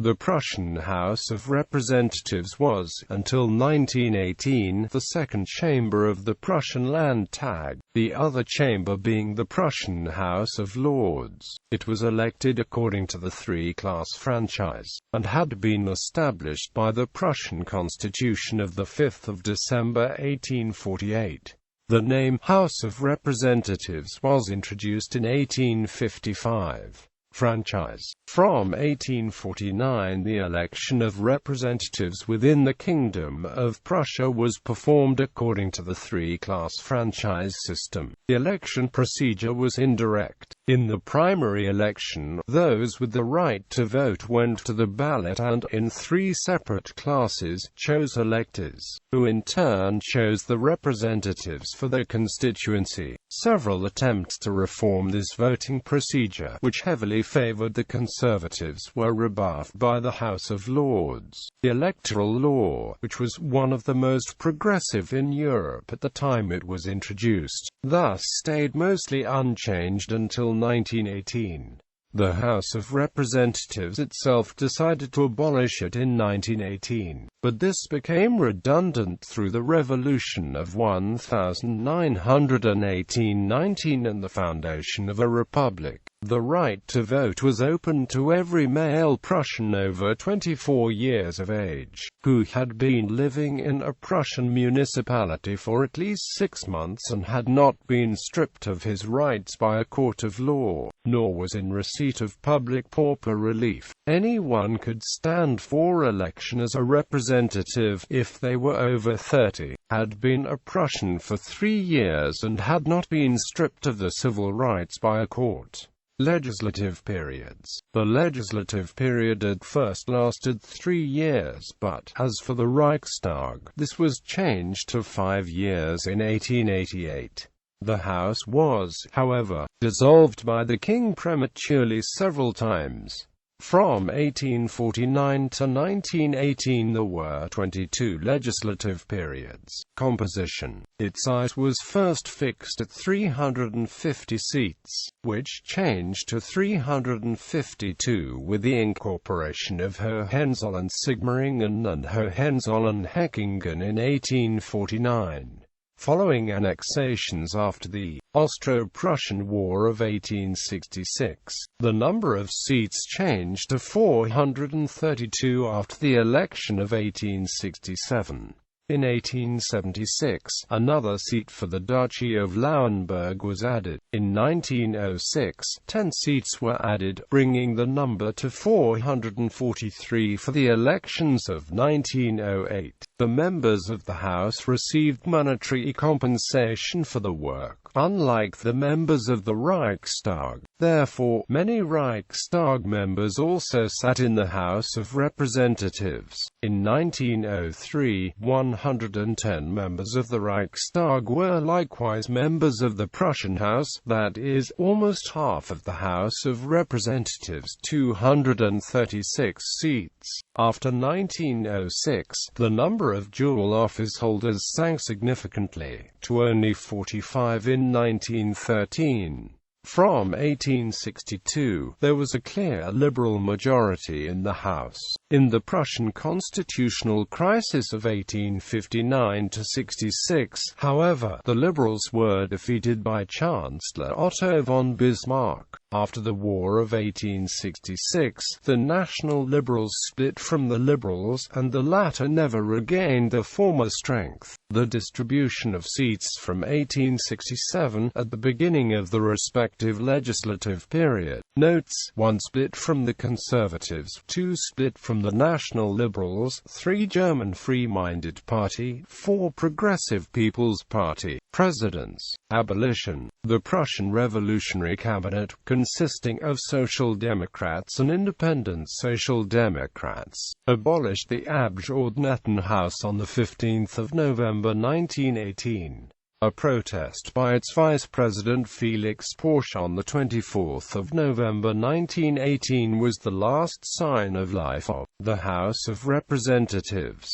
The Prussian House of Representatives was, until 1918, the second chamber of the Prussian Landtag, the other chamber being the Prussian House of Lords. It was elected according to the three-class franchise, and had been established by the Prussian Constitution of 5 December 1848. The name House of Representatives was introduced in 1855. Franchise. From 1849 the election of representatives within the Kingdom of Prussia was performed according to the three-class franchise system. The election procedure was indirect. In the primary election, those with the right to vote went to the ballot and, in three separate classes, chose electors, who in turn chose the representatives for their constituency. Several attempts to reform this voting procedure, which heavily favored the Conservatives, were rebuffed by the House of Lords. The electoral law, which was one of the most progressive in Europe at the time it was introduced, thus stayed mostly unchanged until 1918. The House of Representatives itself decided to abolish it in 1918, but this became redundant through the Revolution of 1918-19 and the foundation of a republic. The right to vote was open to every male Prussian over 24 years of age, who had been living in a Prussian municipality for at least 6 months and had not been stripped of his rights by a court of law, nor was in receipt of public pauper relief. Anyone could stand for election as a representative if they were over 30, had been a Prussian for 3 years and had not been stripped of their civil rights by a court. Legislative periods. The legislative period at first lasted 3 years, but, as for the Reichstag, this was changed to 5 years in 1888. The House was, however, dissolved by the King prematurely several times. From 1849 to 1918 there were 22 legislative periods. Composition. Its size was first fixed at 350 seats, which changed to 352 with the incorporation of Hohenzollern-Sigmaringen and Hohenzollern-Hechingen in 1849. Following annexations after the Austro-Prussian War of 1866, the number of seats changed to 432 after the election of 1867. In 1876, another seat for the Duchy of Lauenburg was added. In 1906, 10 seats were added, bringing the number to 443 for the elections of 1908. The members of the House received monetary compensation for the work, unlike the members of the Reichstag. Therefore, many Reichstag members also sat in the House of Representatives. In 1903, 110 members of the Reichstag were likewise members of the Prussian House, that is, almost half of the House of Representatives, 236 seats. After 1906, the number of dual office holders sank significantly, to only 45 in 1913. From 1862, there was a clear liberal majority in the House. In the Prussian constitutional crisis of 1859–66, however, the Liberals were defeated by Chancellor Otto von Bismarck. After the War of 1866, the National Liberals split from the Liberals, and the latter never regained their former strength. The distribution of seats from 1867, at the beginning of the respective legislative period, notes: 1 split from the Conservatives, 2 split from the National Liberals, 3 German Free-Minded Party, 4 Progressive People's Party. Presidents. Abolition. The Prussian Revolutionary Cabinet, consisting of Social Democrats and Independent Social Democrats, abolished the Abgeordnetenhaus on 15 November 1918. A protest by its Vice President Felix Porsche on 24 November 1918 was the last sign of life of the House of Representatives.